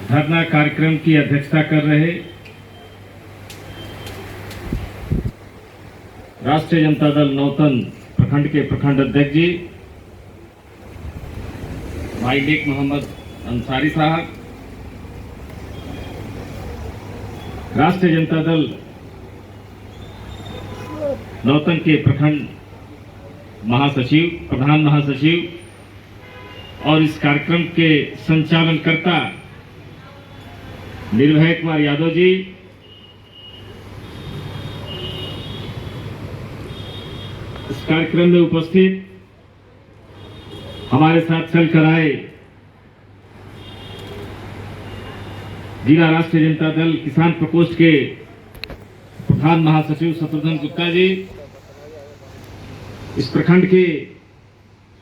धरना कार्यक्रम की अध्यक्षता कर रहे राष्ट्रीय जनता दल नौतन प्रखंड के प्रखंड अध्यक्ष जी भाई नेक मोहम्मद अंसारी साहब, राष्ट्रीय जनता दल नौतन के प्रखंड महासचिव, प्रधान महासचिव और इस कार्यक्रम के संचालनकर्ता निर्भय कुमार यादव जी, इस कार्यक्रम में उपस्थित हमारे साथ चल कर आए जिला राष्ट्रीय जनता दल किसान प्रकोष्ठ के प्रधान महासचिव शत्रुघ्न गुप्ता जी, इस प्रखंड के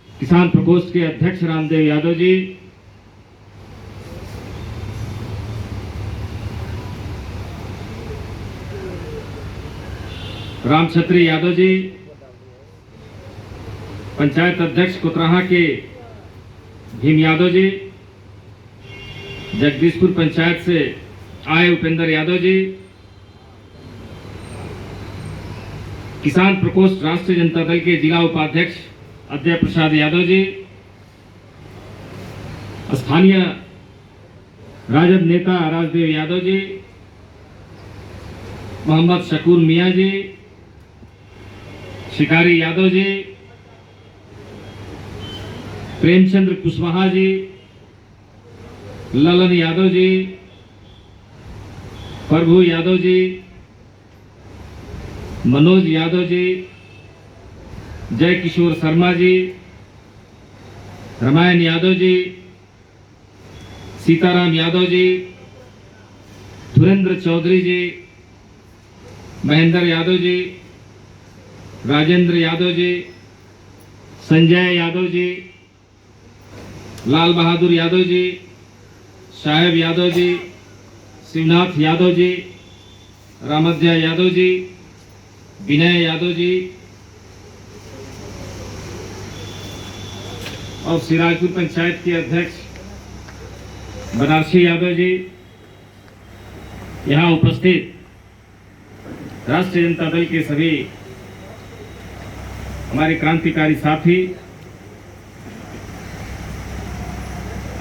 किसान प्रकोष्ठ के अध्यक्ष रामदेव यादव जी, रामछत्री यादव जी, पंचायत अध्यक्ष कुतराहा के भीम यादव जी, जगदीशपुर पंचायत से आए उपेंद्र यादव जी, किसान प्रकोष्ठ राष्ट्रीय जनता दल के जिला उपाध्यक्ष अजय प्रसाद यादव जी, स्थानीय राजद नेता राजदेव यादव जी, मोहम्मद शकूर मियां जी, शिकारी यादव जी, प्रेमचंद्र कुशवाहा जी, ललन यादव जी, प्रभु यादव जी, मनोज यादव जी, जय किशोर शर्मा जी, रामायण यादव जी, सीताराम यादव जी, धुरेंद्र चौधरी जी, महेंद्र यादव जी, राजेंद्र यादव जी, संजय यादव जी, लाल बहादुर यादव जी, साहेब यादव जी, शिवनाथ यादव जी, रामध्या यादव जी, विनय यादव जी और सिराजपुर पंचायत के अध्यक्ष बनारसी यादव जी, यहाँ उपस्थित राष्ट्रीय जनता दल के सभी हमारे क्रांतिकारी साथी,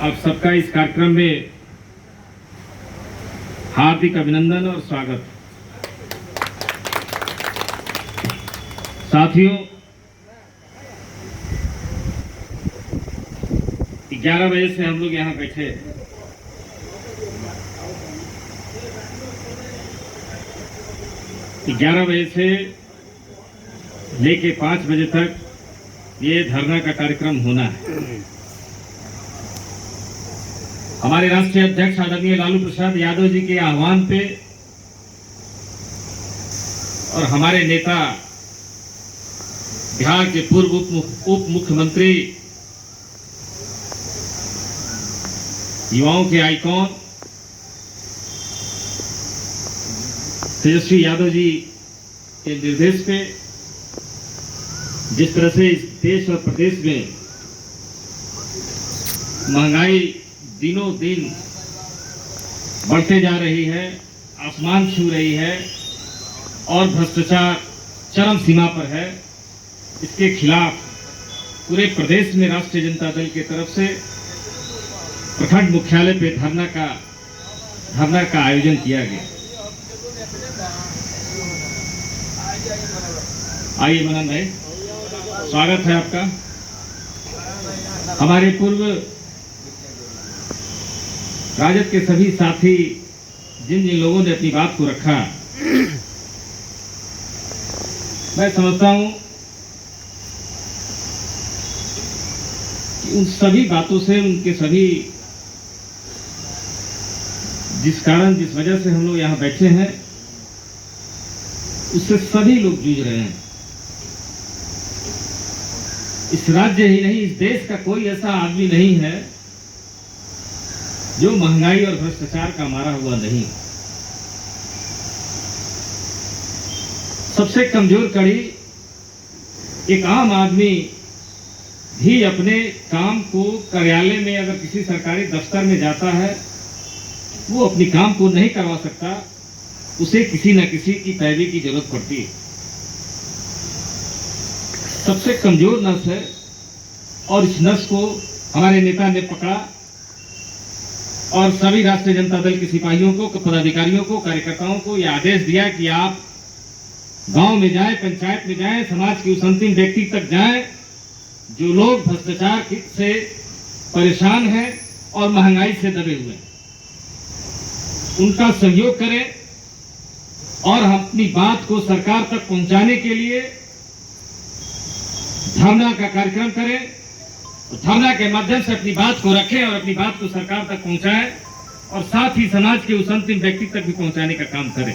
आप सबका इस कार्यक्रम में हार्दिक अभिनंदन और स्वागत। साथियों, 11 बजे से हम लोग यहाँ बैठे, कि 11 बजे से लेके 5 बजे तक ये धरना का कार्यक्रम होना है। हमारे राष्ट्रीय अध्यक्ष आदरणीय लालू प्रसाद यादव जी के आह्वान पे और हमारे नेता बिहार के पूर्व उप मुख्यमंत्री, युवाओं के आइकॉन तेजस्वी यादव जी के निर्देश पे जिस तरह से इस देश और प्रदेश में महंगाई दिनों दिन बढ़ते जा रही है, आसमान छू रही है और भ्रष्टाचार चरम सीमा पर है, इसके खिलाफ पूरे प्रदेश में राष्ट्रीय जनता दल की तरफ से प्रखंड मुख्यालय पे धरना का आयोजन किया गया। आइए मनन भाई, स्वागत है आपका। हमारे पूर्व राजद के सभी साथी जिन जिन लोगों ने अपनी बात को रखा, मैं समझता हूं कि उन सभी बातों से, उनके सभी जिस वजह से हम लोग यहाँ बैठे हैं, उससे सभी लोग जूझ रहे हैं। इस राज्य ही नहीं, इस देश का कोई ऐसा आदमी नहीं है जो महंगाई और भ्रष्टाचार का मारा हुआ नहीं। सबसे कमजोर कड़ी एक आम आदमी भी अपने काम को कार्यालय में अगर किसी सरकारी दफ्तर में जाता है वो अपनी काम को नहीं करवा सकता, उसे किसी न किसी की पैरवी की जरूरत पड़ती है। सबसे कमजोर नस है और इस नस को हमारे नेता ने पकड़ा और सभी राष्ट्रीय जनता दल के सिपाहियों को, पदाधिकारियों को, कार्यकर्ताओं को यह आदेश दिया कि आप गांव में जाएं, पंचायत में जाएं, समाज के उस अंतिम व्यक्ति तक जाएं जो लोग भ्रष्टाचार से परेशान हैं और महंगाई से दबे हुए हैं। उनका सहयोग करें और अपनी बात को सरकार तक पहुंचाने के लिए धरना का कार्यक्रम करें। धरना के माध्यम से अपनी बात को रखें और अपनी बात को सरकार तक पहुंचाएं और साथ ही समाज के उस अंतिम व्यक्ति तक भी पहुंचाने का काम करें।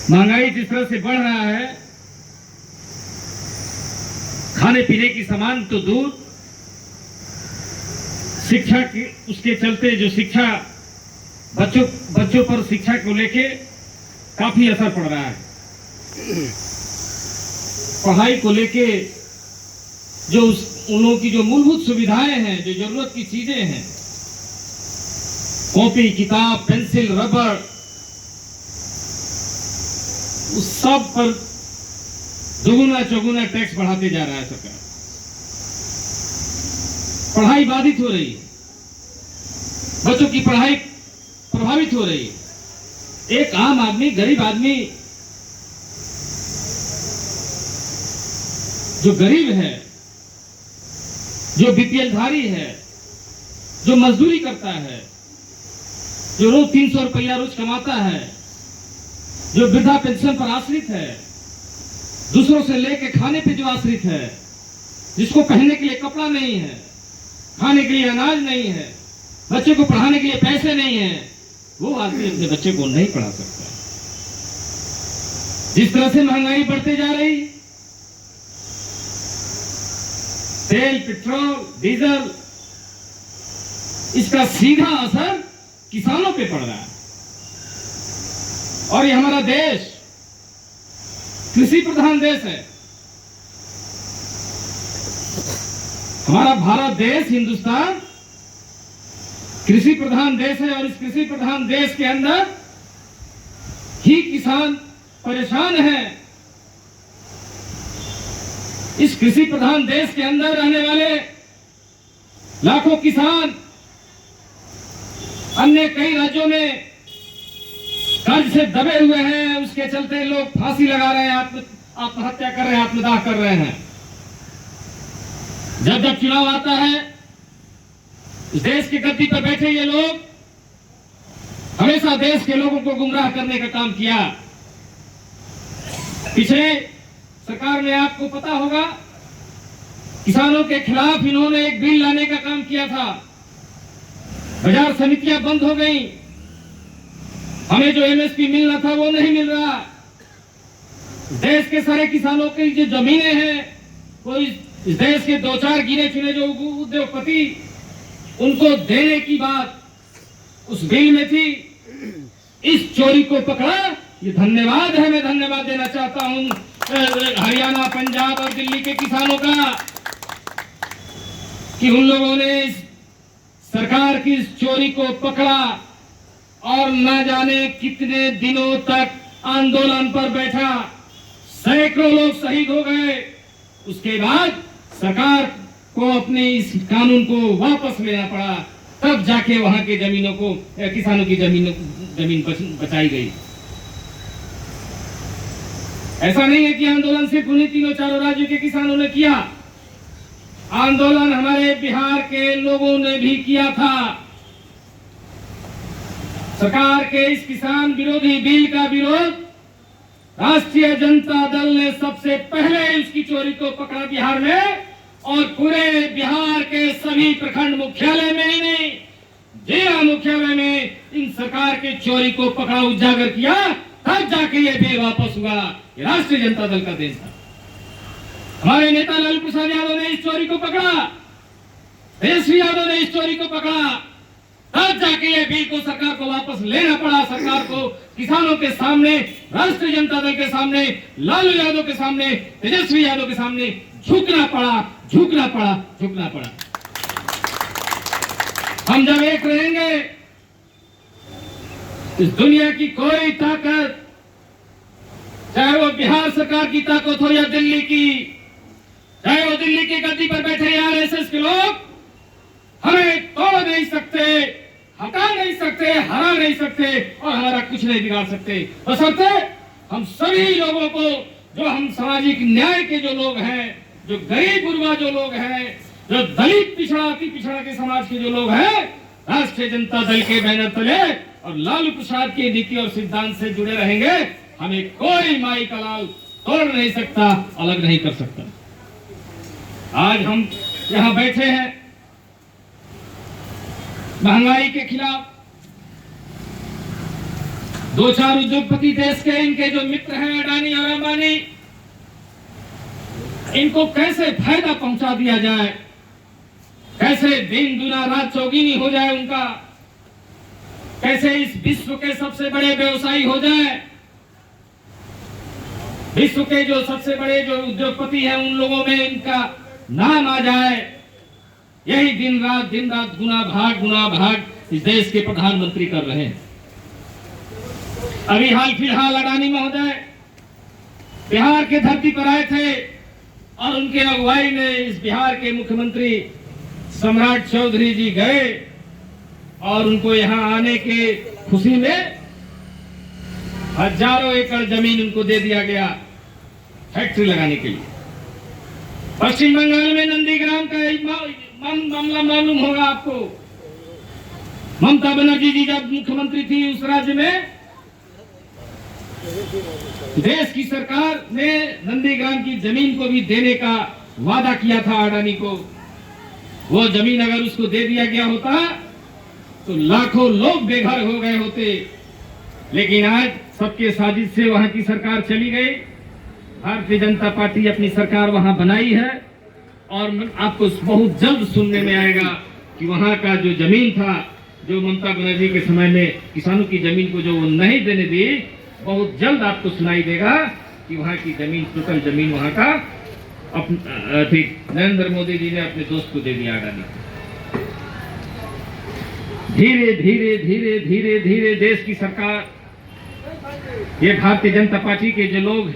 महंगाई जिस तरह से बढ़ रहा है, खाने पीने की सामान तो दूर, शिक्षा की उसके चलते जो शिक्षा बच्चों पर शिक्षा को लेके काफी असर पड़ रहा है। पढ़ाई को लेके जो उन लोगों की जो मूलभूत सुविधाएं हैं, जो जरूरत की चीजें हैं, कॉपी, किताब, पेंसिल, रबर, उस सब पर दोगुना चौगुना टैक्स बढ़ाते जा रहा है सरकार। पढ़ाई बाधित हो रही है, बच्चों की पढ़ाई प्रभावित हो रही है। एक आम आदमी, गरीब आदमी जो गरीब है, जो बीपीएल धारी है, जो मजदूरी करता है, जो रोज 300 रुपया रोज कमाता है, जो वृद्धा पेंशन पर आश्रित है, दूसरों से लेके खाने पे जो आश्रित है, जिसको पहनने के लिए कपड़ा नहीं है, खाने के लिए अनाज नहीं है, बच्चे को पढ़ाने के लिए पैसे नहीं है, वो आदमी अपने बच्चे को नहीं पढ़ा सकता। जिस तरह से महंगाई बढ़ते जा रही, तेल, पेट्रोल, डीजल, इसका सीधा असर किसानों पे पड़ रहा है। और ये हमारा देश कृषि प्रधान देश है। हमारा भारत देश, हिंदुस्तान कृषि प्रधान देश है और इस कृषि प्रधान देश के अंदर ही किसान परेशान है। इस कृषि प्रधान देश के अंदर रहने वाले लाखों किसान अन्य कई राज्यों में कर्ज से दबे हुए हैं, उसके चलते लोग फांसी लगा रहे हैं, आत्महत्या कर रहे हैं, आत्मदाह कर रहे हैं। जब जब चुनाव आता है, इस देश की गद्दी पर बैठे ये लोग हमेशा देश के लोगों को गुमराह करने का काम किया। पिछले सरकार में आपको पता होगा, किसानों के खिलाफ इन्होंने एक बिल लाने का काम किया था। बाजार समितियां बंद हो गई, हमें जो एमएसपी मिलना था वो नहीं मिल रहा। देश के सारे किसानों की जो जमीनें हैं, वो इस देश के 2-4 गिने चुने जो उद्योगपति, उनको देने की बात उस बिल में थी। इस चोरी को पकड़ा, ये धन्यवाद है। मैं धन्यवाद देना चाहता हूं हरियाणा, पंजाब और दिल्ली के किसानों का कि उन लोगों ने इस सरकार की इस चोरी को पकड़ा और न जाने कितने दिनों तक आंदोलन पर बैठा। सैकड़ों लोग शहीद हो गए। उसके बाद सरकार को अपने इस कानून को वापस लेना पड़ा, तब जाके वहां के जमीनों को, किसानों की जमीन बचाई गई। ऐसा नहीं है कि आंदोलन सिर्फ उन्हीं 3-4 राज्यों के किसानों ने किया। आंदोलन हमारे बिहार के लोगों ने भी किया था। सरकार के इस किसान विरोधी बिल का विरोध राष्ट्रीय जनता दल ने सबसे पहले इसकी चोरी को पकड़ा बिहार में, और पूरे बिहार के सभी प्रखंड मुख्यालय में ही नहीं, जिला मुख्यालय में इन सरकार के चोरी को पकड़ा, उजागर किया, तब जाके ये बिल वापस हुआ। ये राष्ट्रीय जनता दल का देश था। हमारे नेता लालू प्रसाद यादव ने इस चोरी को पकड़ा, तेजस्वी यादव ने इस चोरी को पकड़ा, तब जाके ये बिल को सरकार को वापस लेना पड़ा। सरकार को किसानों के सामने, राष्ट्रीय जनता दल के सामने, लालू यादव के सामने, तेजस्वी यादव के सामने झुकना पड़ा। झुकना पड़ा। हम जब एक रहेंगे, इस दुनिया की कोई ताकत, चाहे वो बिहार सरकार की ताकत हो या दिल्ली की, चाहे वो दिल्ली की गद्दी पर बैठे आरएसएस के लोग, हमें तोड़ नहीं सकते, हटा नहीं सकते, हरा नहीं सकते और हमारा कुछ नहीं बिगाड़ सकते। बशर्ते हम सभी लोगों को, जो हम सामाजिक न्याय के जो लोग हैं, जो गरीब गुरबा जो लोग हैं, जो दलित पिछड़ा अति पिछड़ा के समाज के जो लोग हैं, राष्ट्रीय जनता दल के बैनर तले और लालू प्रसाद की नीति और सिद्धांत से जुड़े रहेंगे। हमें कोई माई का लाल तोड़ नहीं सकता, अलग नहीं कर सकता। आज हम यहाँ बैठे हैं महंगाई के खिलाफ। 2-4 उद्योगपति देश के, इनके जो मित्र हैं अडानी और अंबानी, इनको कैसे फायदा पहुंचा दिया जाए, कैसे दिन दुना रात चौगुनी हो जाए उनका, कैसे इस विश्व के सबसे बड़े व्यवसायी हो जाए, विश्व के जो सबसे बड़े जो उद्योगपति हैं उन लोगों में इनका नाम आ जाए। यही दिन रात गुना भाग इस देश के प्रधानमंत्री कर रहे हैं। अभी हाल फिलहाल अडानी महोदय बिहार के धरती पर आए थे और उनके अगुवाई में इस बिहार के मुख्यमंत्री सम्राट चौधरी जी गए और उनको यहाँ आने के खुशी में हजारों एकड़ जमीन उनको दे दिया गया फैक्ट्री लगाने के लिए। पश्चिम बंगाल में नंदीग्राम का मामला मालूम होगा आपको। ममता बनर्जी जी जब मुख्यमंत्री थी उस राज्य में, देश की सरकार ने नंदीग्राम की जमीन को भी देने का वादा किया था अडानी को। वो जमीन अगर उसको दे दिया गया होता तो लाखों लोग बेघर हो गए होते, लेकिन आज सबके साजिश से वहां की सरकार चली गई। भारतीय जनता पार्टी अपनी सरकार वहां बनाई है और आपको बहुत जल्द सुनने में आएगा कि वहां का जो जमीन था, जो ममता बनर्जी के समय में किसानों की जमीन को जो वो नहीं देने दी, बहुत जल्द आपको सुनाई देगा कि वहां की जमीन, टोटल जमीन वहां का नरेंद्र मोदी जी ने अपने दोस्त को दे दिया अडानी को। धीरे धीरे धीरे धीरे धीरे देश की सरकार, ये भारतीय जनता पार्टी के जो लोग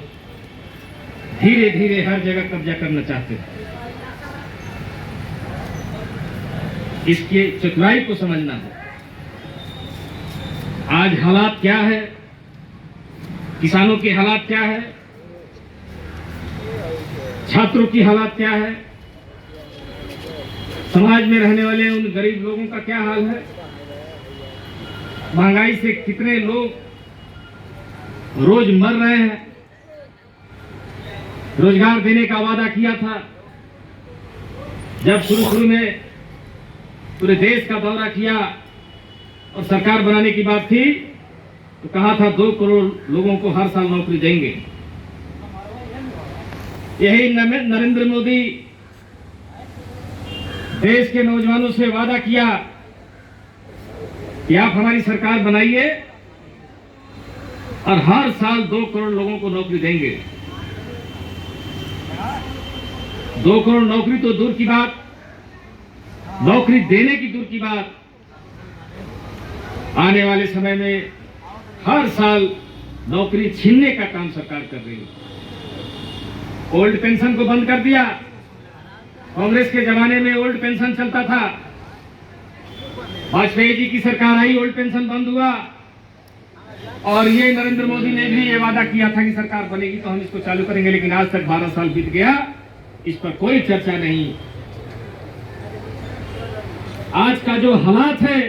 धीरे धीरे हर जगह कब्जा करना चाहते हैं। इसकी चतुराई को समझना है। आज हालात क्या है, किसानों की हालात क्या है, छात्रों की हालात क्या है, समाज में रहने वाले उन गरीब लोगों का क्या हाल है, महंगाई से कितने लोग रोज मर रहे हैं। रोजगार देने का वादा किया था, जब शुरू में पूरे देश का दौरा किया और सरकार बनाने की बात थी तो कहा था 2 करोड़ लोगों को हर साल नौकरी देंगे। यही नरेंद्र मोदी देश के नौजवानों से वादा किया कि आप हमारी सरकार बनाइए और हर साल 2 करोड़ लोगों को नौकरी देंगे। 2 करोड़ नौकरी तो दूर की बात, नौकरी देने की दूर की बात, आने वाले समय में हर साल नौकरी छीनने का काम सरकार कर रही है। ओल्ड पेंशन को बंद कर दिया। कांग्रेस के जमाने में ओल्ड पेंशन चलता था, वाजपेयी जी की सरकार आई, ओल्ड पेंशन बंद हुआ और ये नरेंद्र मोदी ने भी ये वादा किया था कि सरकार बनेगी तो हम इसको चालू करेंगे, लेकिन आज तक 12 साल बीत गया, इस पर कोई चर्चा नहीं। आज का जो हालात है,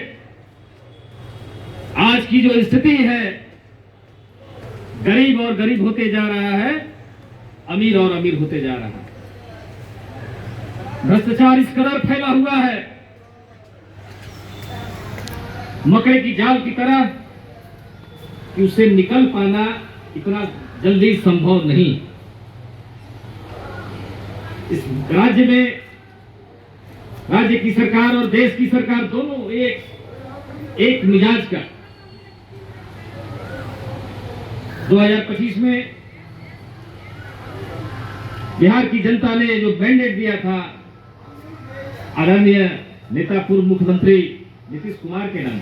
आज की जो स्थिति है, गरीब और गरीब होते जा रहा है, अमीर और अमीर होते जा रहा है। भ्रष्टाचार इस कदर फैला हुआ है, मकड़े की जाल की तरह, कि उससे निकल पाना इतना जल्दी संभव नहीं। इस राज्य में, राज्य की सरकार और देश की सरकार दोनों एक मिजाज का। 2025 में बिहार की जनता ने जो मैंडेट दिया था आदरणीय नेता पूर्व मुख्यमंत्री नीतीश कुमार के नाम,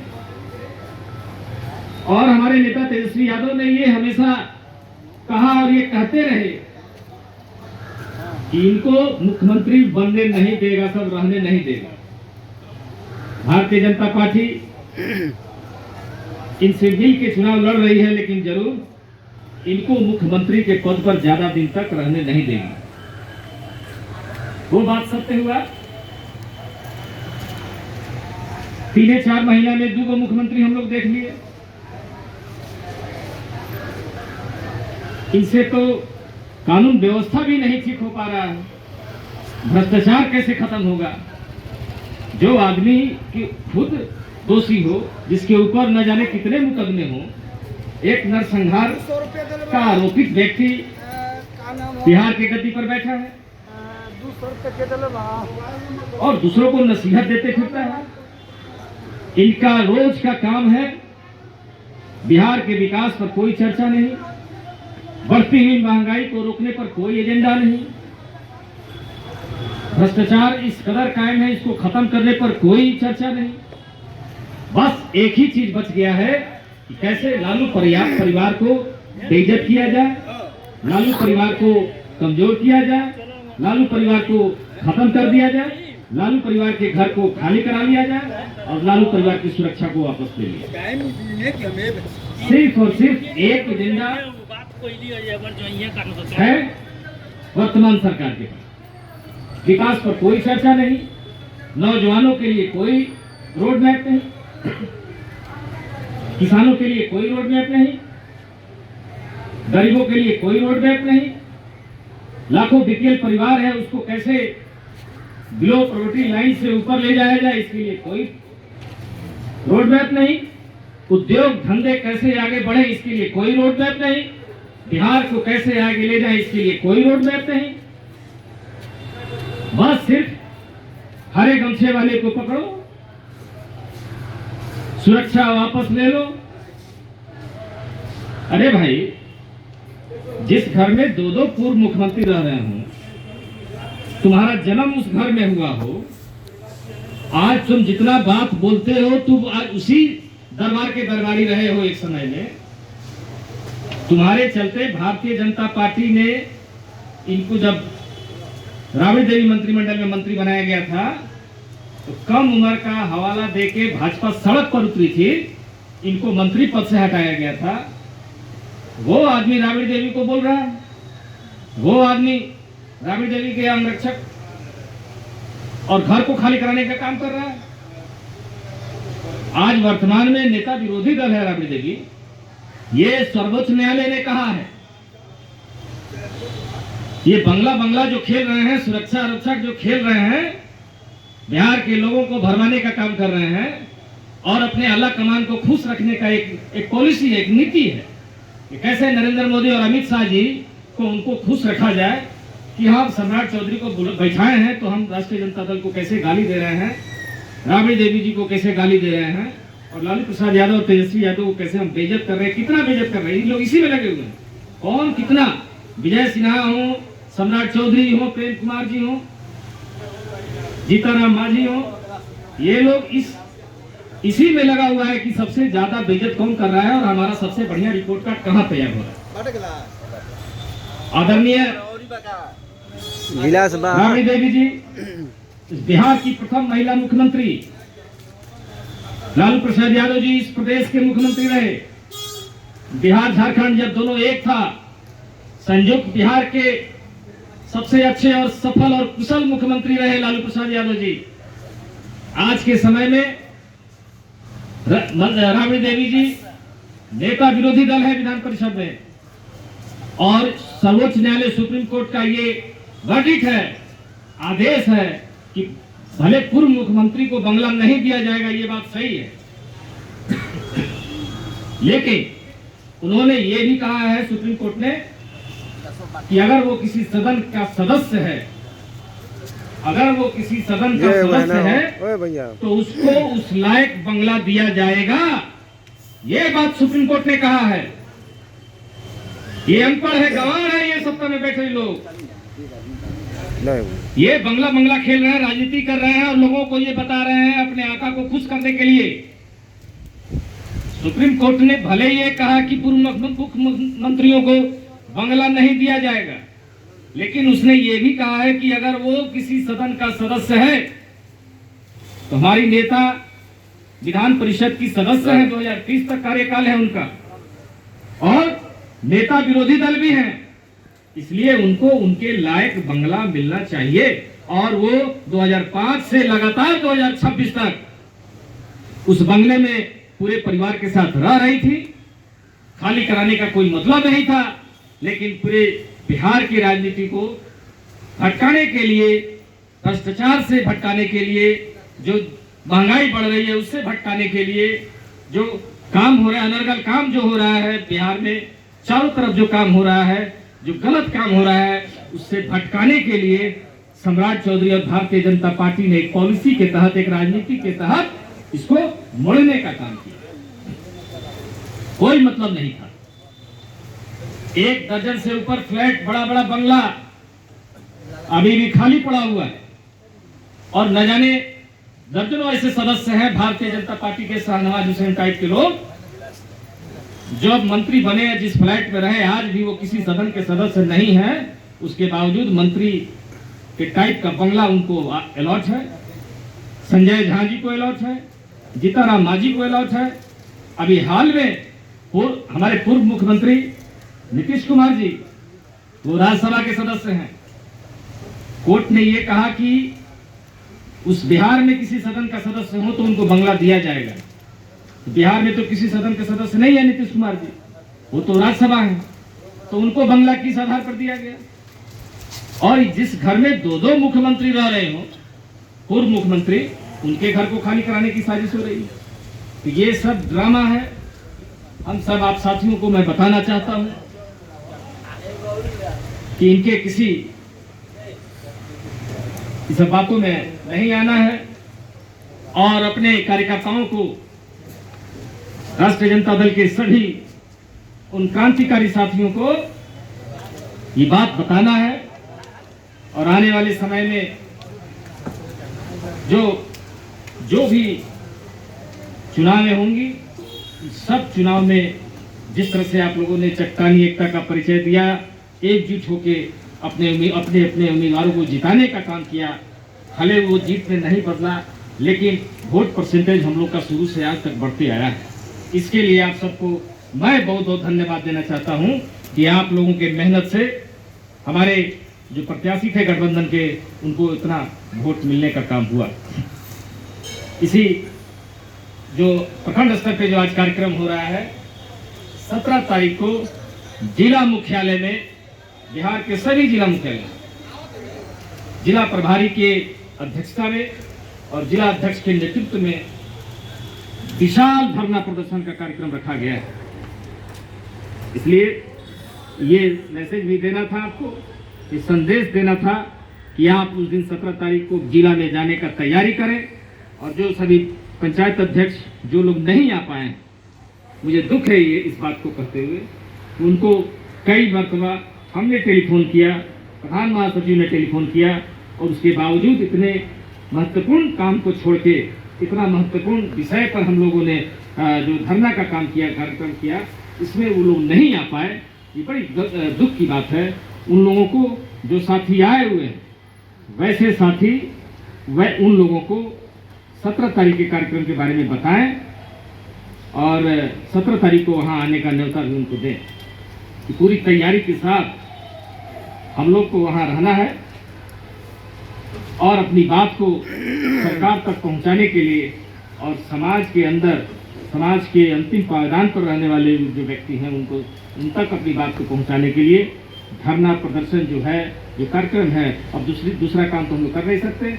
और हमारे नेता तेजस्वी यादव ने ये हमेशा कहा और ये कहते रहे कि इनको मुख्यमंत्री बनने नहीं देगा, सब रहने नहीं देगा। भारतीय जनता पार्टी इनसे मिल के चुनाव लड़ रही है, लेकिन जरूर इनको मुख्यमंत्री के पद पर ज्यादा दिन तक रहने नहीं देगी। वो बात सत्य हुआ। 3-4 महीना में 2 मुख्यमंत्री हम लोग देख लिए। इनसे तो कानून व्यवस्था भी नहीं ठीक हो पा रहा है। भ्रष्टाचार कैसे खत्म होगा? जो आदमी की खुद दोषी हो, जिसके ऊपर न जाने कितने मुकदमे हो, एक नरसंहार का आरोपित व्यक्ति बिहार की गद्दी पर बैठा है और दूसरों को नसीहत देते फिरता है। इनका रोज का काम है, बिहार के विकास पर कोई चर्चा नहीं, बढ़ती हुई महंगाई को रोकने पर कोई एजेंडा नहीं, भ्रष्टाचार इस कदर कायम है, इसको खत्म करने पर कोई चर्चा नहीं। बस एक ही चीज बच गया है कि कैसे लालू परिवार को बेइज्जत किया जाए, लालू परिवार को कमजोर किया जाए, लालू परिवार को खत्म कर दिया जाए, लालू परिवार के घर को खाली करा लिया जाए और लालू परिवार की सुरक्षा को वापस ले लिया। सिर्फ और सिर्फ एक एजेंडा है वर्तमान सरकार के पास। विकास पर कोई चर्चा नहीं, नौजवानों के लिए कोई रोड मैप नहीं, किसानों के लिए कोई रोड मैप नहीं, गरीबों के लिए कोई रोड मैप नहीं, लाखों बीपीएल परिवार है उसको कैसे बिलो पॉवर्टी लाइन से ऊपर ले जाया जाए, इसके लिए कोई रोड मैप नहीं, उद्योग धंधे कैसे आगे बढ़े इसके लिए कोई रोड मैप नहीं, बिहार को कैसे आगे ले जाए इसके लिए कोई रोड मैप नहीं। बस सिर्फ हरे गमछे वाले को पकड़ो, सुरक्षा वापस ले लो। अरे भाई, जिस घर में 2 पूर्व मुख्यमंत्री रह रहे हो, तुम्हारा जन्म उस घर में हुआ हो, आज तुम जितना बात बोलते हो तुम आज उसी दरबार के दरबारी रहे हो। एक समय में तुम्हारे चलते भारतीय जनता पार्टी ने इनको जब राबड़ी देवी मंत्रिमंडल में मंत्री बनाया गया था तो कम उम्र का हवाला देके भाजपा सड़क पर उतरी थी, इनको मंत्री पद से हटाया गया था। वो आदमी राबड़ी देवी को बोल रहा है, वो आदमी राबड़ी देवी के अंगरक्षक और घर को खाली कराने का काम कर रहा है। आज वर्तमान में नेता विरोधी दल है राबड़ी देवी। ये सर्वोच्च न्यायालय ने कहा है, ये बंगला जो खेल रहे हैं, सुरक्षा आरक्षक जो खेल रहे हैं, बिहार के लोगों को भरमाने का काम कर रहे हैं और अपने आला कमान को खुश रखने का एक पॉलिसी है, एक नीति है कि कैसे नरेंद्र मोदी और अमित शाह जी को उनको खुश रखा जाए कि हम सम्राट चौधरी को बैठाए हैं तो हम राष्ट्रीय जनता दल को कैसे गाली दे रहे हैं, राबड़ी देवी जी को कैसे गाली दे रहे हैं और लालू प्रसाद यादव और तेजस्वी यादव को कैसे हम बेइज्जत कर रहे हैं। कितना बेइज्जत कर रहे हैं, इन लोग इसी में लगे हुए हैं। कौन कितना, विजय सिन्हा हो, सम्राट चौधरी हो, प्रेम कुमार जी हो, जीताराम मांझी हो, ये लोग इसी में लगा हुआ है कि सबसे ज्यादा बेइज्जत कौन कर रहा है और हमारा सबसे बढ़िया रिपोर्ट कार्ड कहाँ तैयार हो रहा है। आदरणीय राबड़ी देवी जी बिहार की प्रथम महिला मुख्यमंत्री, लालू प्रसाद यादव जी इस प्रदेश के मुख्यमंत्री रहे। बिहार झारखंड जब दोनों एक था, संयुक्त बिहार के सबसे अच्छे और सफल और कुशल मुख्यमंत्री रहे लालू प्रसाद यादव जी। आज के समय में राबड़ी देवी जी नेता विरोधी दल है विधान परिषद में और सर्वोच्च न्यायालय सुप्रीम कोर्ट का ये वर्डिक्ट है, आदेश है कि भले पूर्व मुख्यमंत्री को बंगला नहीं दिया जाएगा, ये बात सही है, लेकिन उन्होंने ये भी कहा है सुप्रीम कोर्ट ने कि अगर वो किसी सदन का सदस्य है, अगर वो किसी सदन का सदस्य है तो उसको उस लायक बंगला दिया जाएगा। ये बात सुप्रीम कोर्ट ने कहा है। ये अनपढ़ है, गंवार है ये सत्ता में बैठे लोग, ये बंगला बंगला खेल रहे हैं, राजनीति कर रहे हैं और लोगों को ये बता रहे हैं अपने आका को खुश करने के लिए। सुप्रीम कोर्ट ने भले ये कहा कि पूर्व मुख्यमंत्रियों को बंगला नहीं दिया जाएगा, लेकिन उसने ये भी कहा है कि अगर वो किसी सदन का सदस्य है तो हमारी नेता विधान परिषद की सदस्य है, 2030 तक कार्यकाल है उनका, और नेता विरोधी दल भी हैं, इसलिए उनको उनके लायक बंगला मिलना चाहिए। और वो 2005 से लगातार 2026 तक उस बंगले में पूरे परिवार के साथ रह रही थी। खाली कराने का कोई मतलब नहीं था, लेकिन पूरे बिहार की राजनीति को भटकाने के लिए, भ्रष्टाचार से भटकाने के लिए, जो महंगाई बढ़ रही है उससे भटकाने के लिए, जो काम हो रहा है, अनर्गल काम जो हो रहा है बिहार में, चारों तरफ जो काम हो रहा है, जो गलत काम हो रहा है, उससे भटकाने के लिए सम्राट चौधरी और भारतीय जनता पार्टी ने एक पॉलिसी के तहत, एक राजनीति के तहत इसको मोड़ने का काम किया। कोई मतलब नहीं था। 1 दर्जन से ऊपर फ्लैट, बड़ा बड़ा बंगला अभी भी खाली पड़ा हुआ है, और न जाने दर्जनों ऐसे सदस्य हैं भारतीय जनता पार्टी के, शाहनवाज हुसैन टाइप के लोग, जो अब मंत्री बने हैं, जिस फ्लैट में रहे, आज भी वो किसी सदन के सदस्य नहीं है, उसके बावजूद मंत्री के टाइप का बंगला उनको अलॉट है। संजय झा जी को अलॉट है, जीताराम मांझी को अलॉट है। अभी हाल में हमारे पूर्व मुख्यमंत्री नीतीश कुमार जी, वो राज्यसभा के सदस्य हैं। कोर्ट ने ये कहा कि उस बिहार में किसी सदन का सदस्य हो तो उनको बंगला दिया जाएगा। बिहार में तो किसी सदन के सदस्य नहीं है नीतीश कुमार जी, वो तो राज्यसभा है, तो उनको बंगला किस आधार पर दिया गया? और जिस घर में 2-2 मुख्यमंत्री रह रहे हो, पूर्व मुख्यमंत्री, उनके घर को खाली कराने की साजिश हो रही है। तो ये सब ड्रामा है। हम सब आप साथियों को मैं बताना चाहता हूं कि इनके किसी इस बातों में नहीं आना है, और अपने कार्यकर्ताओं को, राष्ट्रीय जनता दल के सभी उन क्रांतिकारी साथियों को ये बात बताना है। और आने वाले समय में जो भी चुनावें होंगी, सब चुनाव में जिस तरह से आप लोगों ने चट्टानी एकता का परिचय दिया, एकजुट होके अपने अपने उम्मीदवारों को जिताने का काम किया, भले वो जीत में नहीं बदला, लेकिन वोट परसेंटेज हम लोग का शुरू से आज तक बढ़ते आया है। इसके लिए आप सबको मैं बहुत बहुत धन्यवाद देना चाहता हूं कि आप लोगों के मेहनत से हमारे जो प्रत्याशी थे गठबंधन के, उनको इतना वोट मिलने का काम हुआ। इसी जो प्रखंड स्तर पे जो आज कार्यक्रम हो रहा है, 17 तारीख को जिला मुख्यालय में, बिहार के सभी जिला मुख्यालय, जिला प्रभारी के अध्यक्षता में और जिला अध्यक्ष के नेतृत्व में विशाल धरना प्रदर्शन का कार्यक्रम रखा गया है। इसलिए ये मैसेज भी देना था आपको, ये संदेश देना था कि आप उस दिन 17 तारीख को जिला में जाने का तैयारी करें। और जो सभी पंचायत अध्यक्ष जो लोग नहीं आ पाए, मुझे दुख है ये इस बात को कहते हुए, उनको कई मरतबा हमने टेलीफोन किया, प्रधान महासचिव ने टेलीफोन किया, और उसके बावजूद इतने महत्वपूर्ण काम को छोड़ के, इतना महत्वपूर्ण विषय पर हम लोगों ने जो धरना का काम किया, कार्यक्रम किया, इसमें वो लोग नहीं आ पाए। ये बड़ी दुख की बात है। उन लोगों को जो साथी आए हुए हैं, वैसे साथी वह उन लोगों को 17 तारीख के कार्यक्रम के बारे में बताएं, और 17 तारीख को वहाँ आने का न्योता भी उनको दें कि पूरी तैयारी के साथ हम लोग को वहाँ रहना है और अपनी बात को सरकार तक पहुँचाने के लिए, और समाज के अंदर, समाज के अंतिम पायदान पर रहने वाले जो व्यक्ति हैं, उनको उन तक अपनी बात को पहुँचाने के लिए धरना प्रदर्शन जो है, जो कार्यक्रम है, अब दूसरा काम तो हम लोग कर नहीं सकते।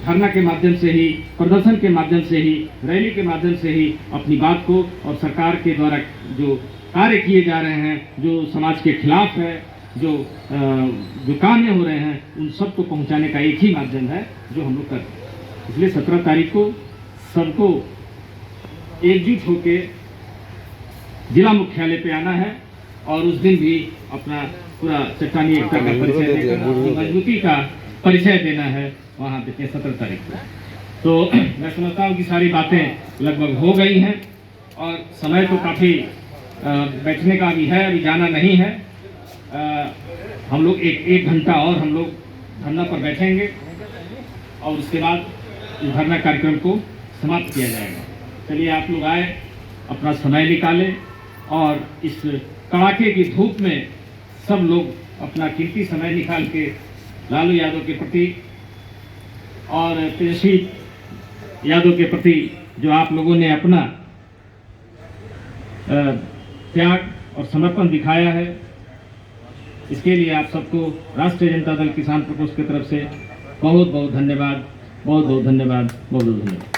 धरना के माध्यम से ही, प्रदर्शन के माध्यम से ही, रैली के माध्यम से ही अपनी बात को, और सरकार के द्वारा जो कार्य किए जा रहे हैं, जो समाज के खिलाफ है, जो काम हो रहे हैं, उन सबको पहुंचाने का एक ही माध्यम है जो हम लोग करते हैं। इसलिए 17 तारीख को सबको एकजुट होकर जिला मुख्यालय पे आना है, और उस दिन भी अपना पूरा चट्टानी एकता का परिचय देकर अपनी मजबूती का परिचय देना है वहाँ पे 17 तारीख को। तो मैं समझता हूँ कि सारी बातें लगभग हो गई हैं और समय तो काफ़ी बैठने का भी है, अभी जाना नहीं है। हम लोग एक घंटा और हम लोग धरना पर बैठेंगे और उसके बाद इस धरना कार्यक्रम को समाप्त किया जाएगा। चलिए आप लोग आए, अपना समय निकालें और इस कड़ाके की धूप में सब लोग अपना कीमती समय निकाल के लालू यादव के प्रति और तेजस्वी यादव के प्रति जो आप लोगों ने अपना त्याग और समर्पण दिखाया है, इसके लिए आप सबको राष्ट्रीय जनता दल किसान प्रकोष्ठ की तरफ से बहुत बहुत धन्यवाद, बहुत बहुत धन्यवाद, बहुत बहुत धन्यवाद।